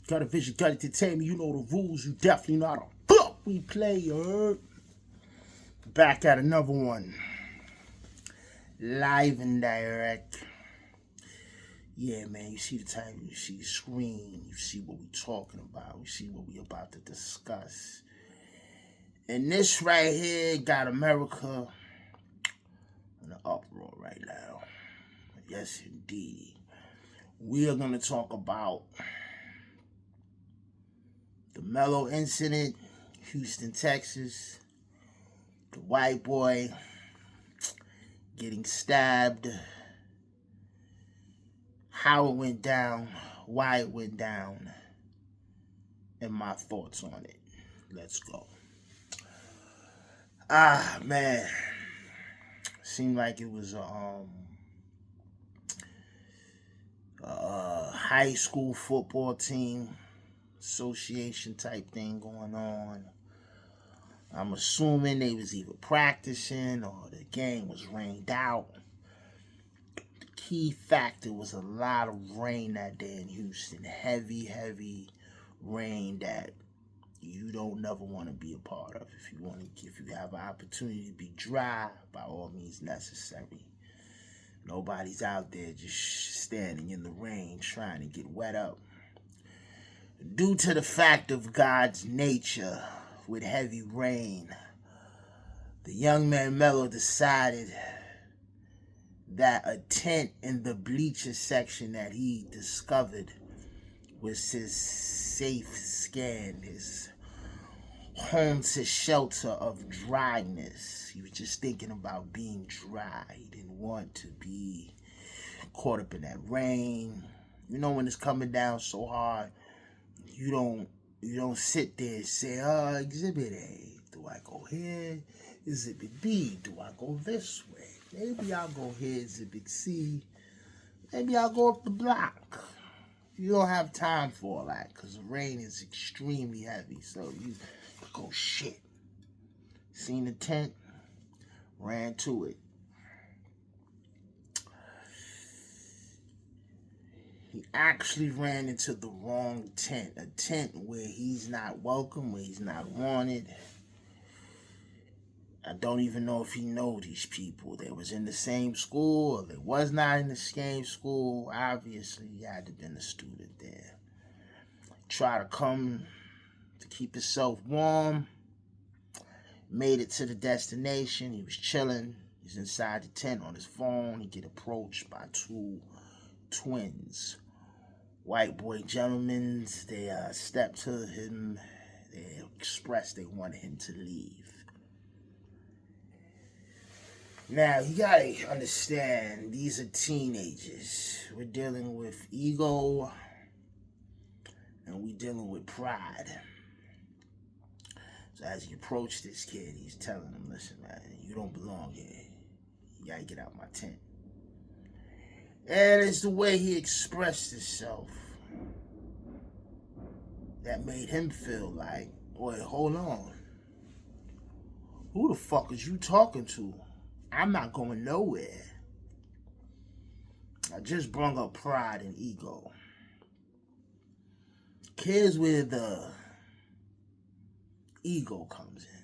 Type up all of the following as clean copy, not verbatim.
Got a vision, got entertainment. You know the rules. You definitely know how the fuck we play, Back at another one. Live and direct. Yeah, man, you see the time, you see the screen, you see what we talking about, you see what we about to discuss. And this right here got America in an uproar right now. Yes, indeed. We are going to talk about the Carmelo incident, Houston, Texas, the white boy getting stabbed, how it went down, why it went down, and my thoughts on it. Let's go. Man. Seemed like it was a high school football team association type thing going on. I'm assuming they was either practicing or the game was rained out. The key factor was a lot of rain that day in Houston. Heavy rain that you don't never want to be a part of. If you have an opportunity to be dry, by all means necessary. Nobody's out there just standing in the rain trying to get wet up. Due to the fact of God's nature with heavy rain, the young man Carmelo decided that a tent in the bleacher section that he discovered was his safe scan, his home to shelter of dryness. He was just thinking about being dry. He didn't want to be caught up in that rain. You know when it's coming down so hard, you don't sit there and say, Exhibit A, do I go here? Exhibit B, do I go this way? Maybe I'll go here, Exhibit C. Maybe I'll go up the block. You don't have time for all that because the rain is extremely heavy. So you go, shit. Seen the tent, ran to it. He actually ran into the wrong tent. A tent where he's not welcome, where he's not wanted. I don't even know if he know these people. They was in the same school or they was not in the same school. Obviously, he had to have been a student there. Try to come to keep himself warm. Made it to the destination. He was chilling. He's inside the tent on his phone. He get approached by two twins. White boy gentlemen. They stepped to him. They expressed they wanted him to leave. Now, you gotta understand, these are teenagers. We're dealing with ego and we're dealing with pride. So as he approached this kid, he's telling him, listen, man, you don't belong here. You gotta get out my tent. And it's the way he expressed himself that made him feel like, wait, hold on. Who the fuck is you talking to? I'm not going nowhere. I just brung up pride and ego. Kids with ego comes in.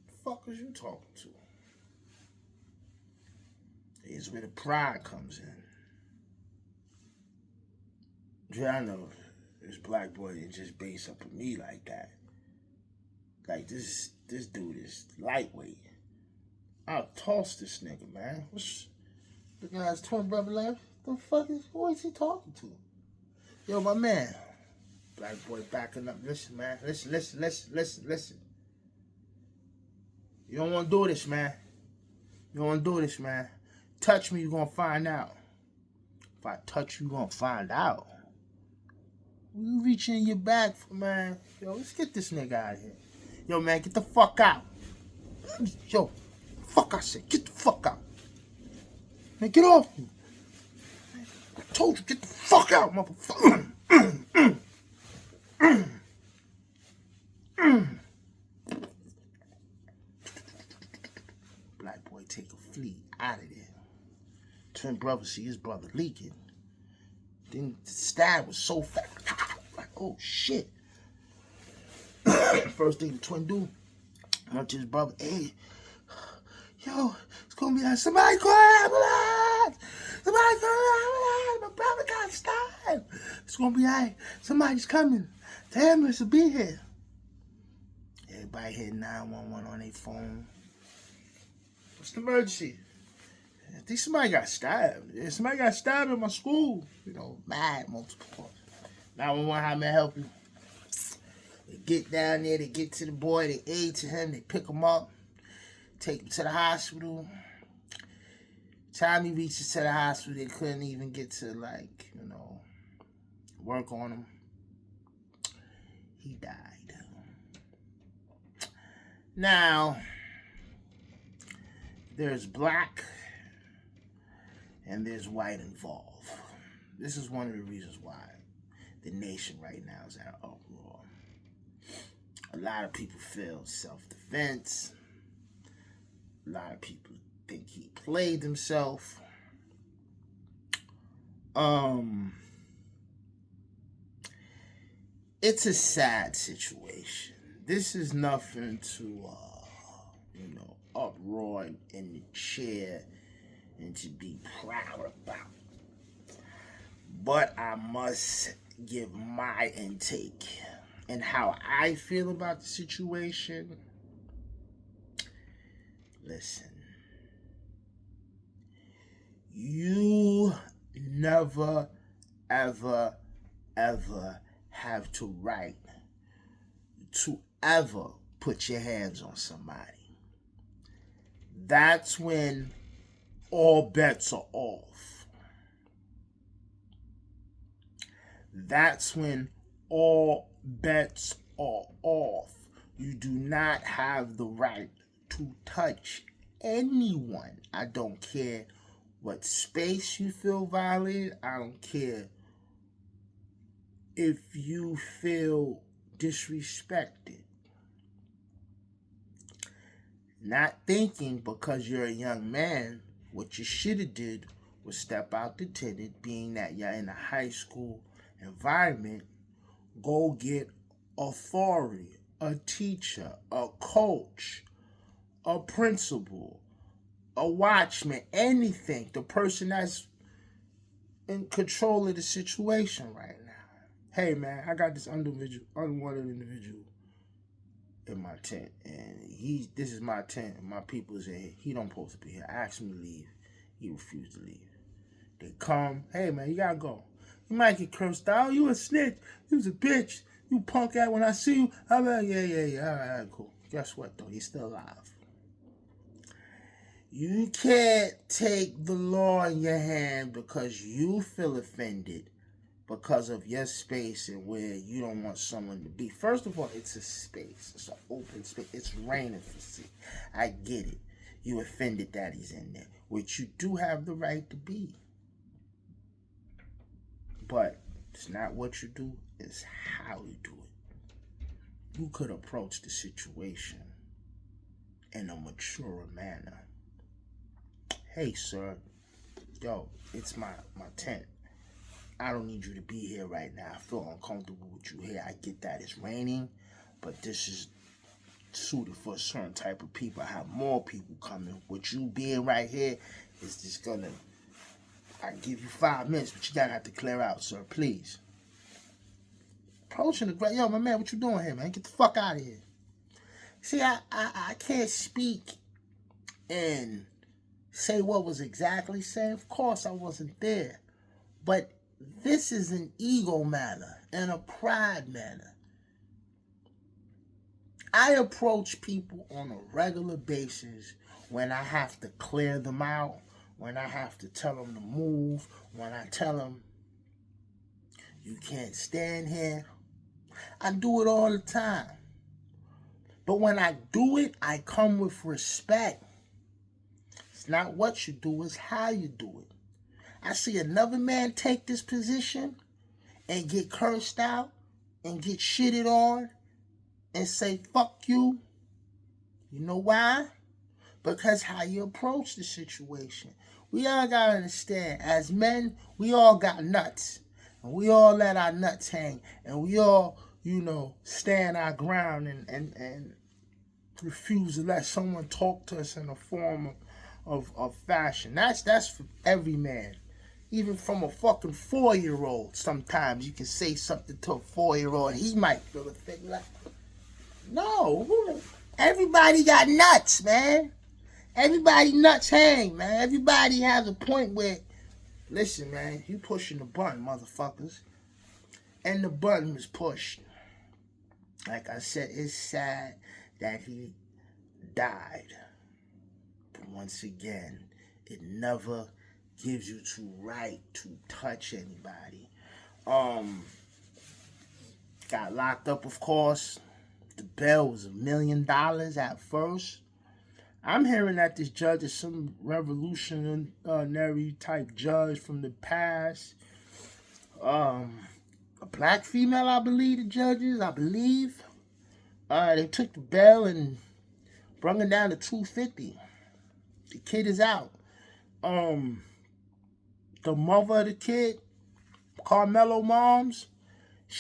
The fuck is you talking to? It's where the pride comes in. Yeah, I know this black boy didn't just base up on me like that. Like, this dude is lightweight. I'll toss this nigga, man. The guy's twin brother left. The fuck who is he talking to? Yo, my man. Black boy backing up. Listen, man. Listen. You don't want to do this, man. You don't want to do this, man. Touch me, you're going to find out. If I touch you, you're going to find out. You reach in your bag for, man. Yo, let's get this nigga out of here. Yo, man, get the fuck out. Yo, fuck I said. Get the fuck out. Man, get off me. I told you, get the fuck out, motherfucker. Black boy take a fleet out of there. Twin brother see his brother leaking. Then the stab was so fast. Like, oh shit. First thing the twin do, went to his brother, hey, yo, it's gonna be like, somebody call an ambulance! Somebody call an ambulance! My brother got stabbed! It's gonna be like, somebody's coming. The ambulance will be here. Everybody hit 911 on their phone. What's the emergency? I think somebody got stabbed. Yeah, somebody got stabbed in my school. You know, mad multiple. 911, how may I help you? They get down there, they get to the boy, they aid to him, they pick him up, take him to the hospital. Time he reaches to the hospital, they couldn't even get to, like, you know, work on him. He died. Now, there's black and there's white involved. This is one of the reasons why the nation right now is at uproar. A lot of people feel self-defense. A lot of people think he played himself. It's a sad situation. This is nothing to, uproar in the chair and to be proud about. But I must give my intake and how I feel about the situation. Listen, you never, ever, ever have to right to ever put your hands on somebody. That's when all bets are off. That's when all bets are off. You do not have the right to touch anyone. I don't care what space you feel violated. I don't care if you feel disrespected. Not thinking because you're a young man, what you should have did was step out the tenant, being that you're in a high school environment, go get authority, a teacher, a coach, a principal, a watchman, anything, the person that's in control of the situation right now. Hey man, I got this unwanted individual in my tent, and this is my tent, and my people's in here. He don't supposed to be here. I asked him to leave. He refused to leave. They come, hey man, you gotta go. You might get cursed out. You a snitch. You was a bitch. You punk out when I see you. I'm like, yeah. All right, cool. Guess what though? He's still alive. You can't take the law in your hand because you feel offended because of your space and where you don't want someone to be. First of all, it's a space. It's an open space. It's raining for see. I get it. You offended that he's in there, which you do have the right to be. But it's not what you do, it's how you do it. You could approach the situation in a mature manner. Hey, sir. Yo, it's my tent. I don't need you to be here right now. I feel uncomfortable with you here. I get that it's raining, but this is suited for a certain type of people. I have more people coming. With you being right here is just gonna... I give you 5 minutes, but you gotta have to clear out, sir. Please. Approaching the ground. Yo, my man, what you doing here, man? Get the fuck out of here. See, I can't speak and say what was exactly said. Of course, I wasn't there. But this is an ego matter and a pride matter. I approach people on a regular basis when I have to clear them out, when I have to tell them to move, when I tell them, you can't stand here. I do it all the time. But when I do it, I come with respect. It's not what you do, it's how you do it. I see another man take this position and get cursed out and get shitted on and say, fuck you. You know why? Because how you approach the situation. We all gotta understand, as men, we all got nuts. And we all let our nuts hang. And we all, stand our ground and refuse to let someone talk to us in a form of fashion. That's for every man. Even from a fucking 4-year-old, sometimes you can say something to a 4-year-old and he might feel a thing like, no, everybody got nuts, man. Everybody nuts hang, man. Everybody has a point where, listen, man, you pushing the button, motherfuckers. And the button was pushed. Like I said, it's sad that he died. But once again, it never gives you the right to touch anybody. Got locked up, of course. The bail was $1 million at first. I'm hearing that this judge is some revolutionary type judge from the past. A black female, I believe the judge is. They took the bail and brought it down to $250. The kid is out. The mother of the kid, Carmelo moms,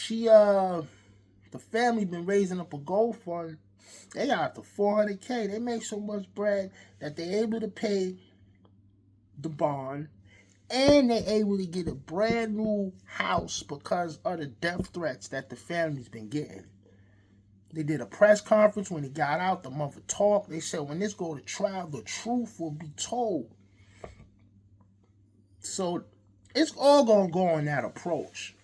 the family been raising up a gold fund. They got up to $400K. They make so much bread that they're able to pay the bond, and they're able to get a brand new house because of the death threats that the family's been getting. They did a press conference when he got out. The mother talked. They said when this go to trial, the truth will be told. So it's all gonna go on that approach.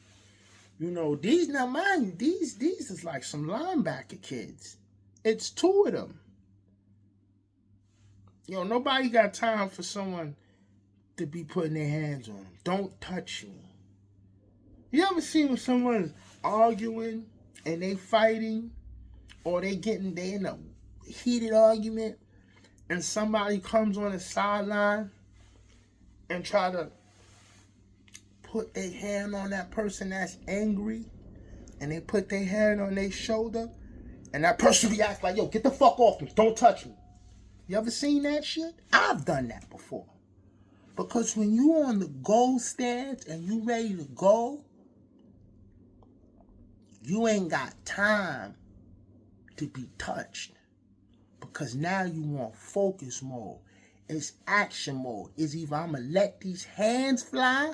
These, now mind you, these is like some linebacker kids. It's 2 of them. Nobody got time for someone to be putting their hands on them. Don't touch me. You ever seen when someone's arguing and they fighting, or they in a heated argument, and somebody comes on the sideline and try to put their hand on that person that's angry, and they put their hand on their shoulder, and that person reacts like, yo, get the fuck off me, don't touch me. You ever seen that shit? I've done that before. Because when you on the goal stance and you ready to go, you ain't got time to be touched. Because now you want focus mode. It's action mode. It's either I'm going to let these hands fly,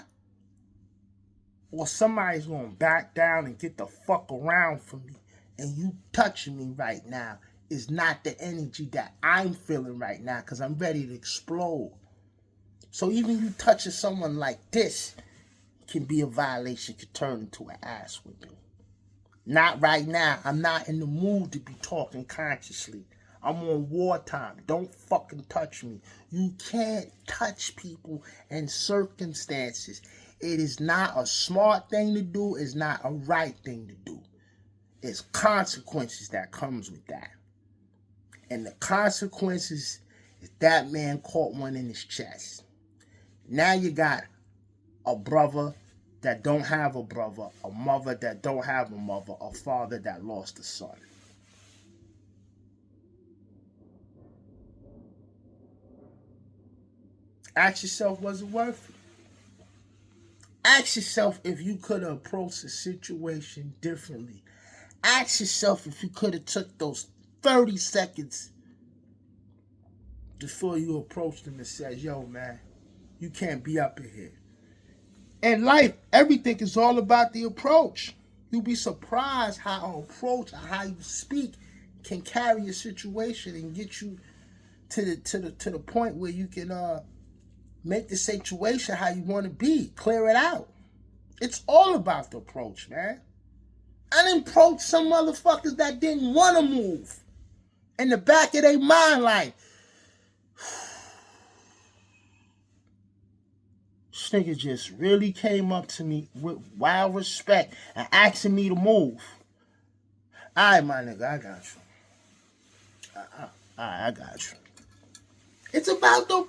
or somebody's going to back down and get the fuck around from me. And you touching me right now is not the energy that I'm feeling right now, because I'm ready to explode. So even you touching someone like this can be a violation, can turn into an ass whipping. Not right now. I'm not in the mood to be talking consciously. I'm on wartime. Don't fucking touch me. You can't touch people in circumstances. It is not a smart thing to do. It's not a right thing to do. It's consequences that comes with that. And the consequences is that man caught one in his chest. Now you got a brother that don't have a brother, a mother that don't have a mother, a father that lost a son. Ask yourself, was it worth it? Ask yourself if you could have approached the situation differently. Ask yourself if you could have took those 30 seconds before you approached him and said, yo, man, you can't be up in here. In life, everything is all about the approach. You'll be surprised how an approach or how you speak can carry a situation and get you to the point where you can make the situation how you want to be. Clear it out. It's all about the approach, man. I done approached some motherfuckers that didn't want to move. In the back of their mind, like, this nigga just really came up to me with wild respect and asking me to move. All right, my nigga, I got you. I got you. It's about the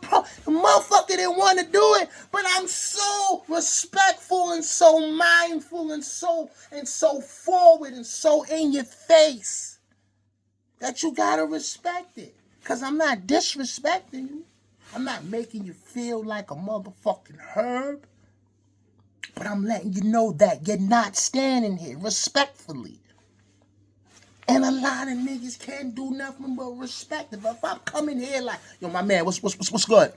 motherfucker didn't want to do it, but I'm so respectful and so mindful and so forward and so in your face that you gotta respect it. Cause I'm not disrespecting you. I'm not making you feel like a motherfucking herb. But I'm letting you know that you're not standing here, respectfully. And a lot of niggas can't do nothing but respect it. But if I'm coming here like, yo, my man, what's good?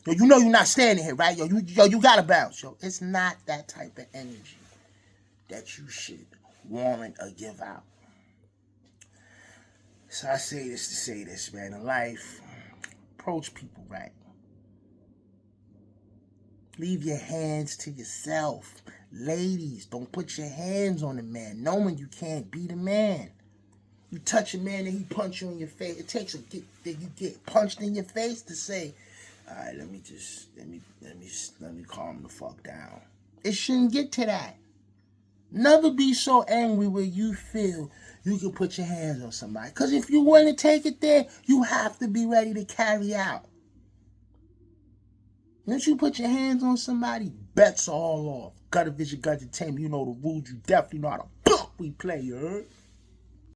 Yo, you know you're not standing here, right? Yo, you gotta bounce. Yo, it's not that type of energy that you should warrant or give out. So I say this to say this, man. In life, approach people right. Leave your hands to yourself. Ladies, don't put your hands on the man, knowing you can't be the man. You touch a man and he punch you in your face. It takes that you get punched in your face to say, all right, let me calm the fuck down. It shouldn't get to that. Never be so angry where you feel you can put your hands on somebody. Because if you want to take it there, you have to be ready to carry out. Once you put your hands on somebody, bets are all off. Gutter Vision, Gut Entertainment, you know the rules. You definitely know how to we play, you heard?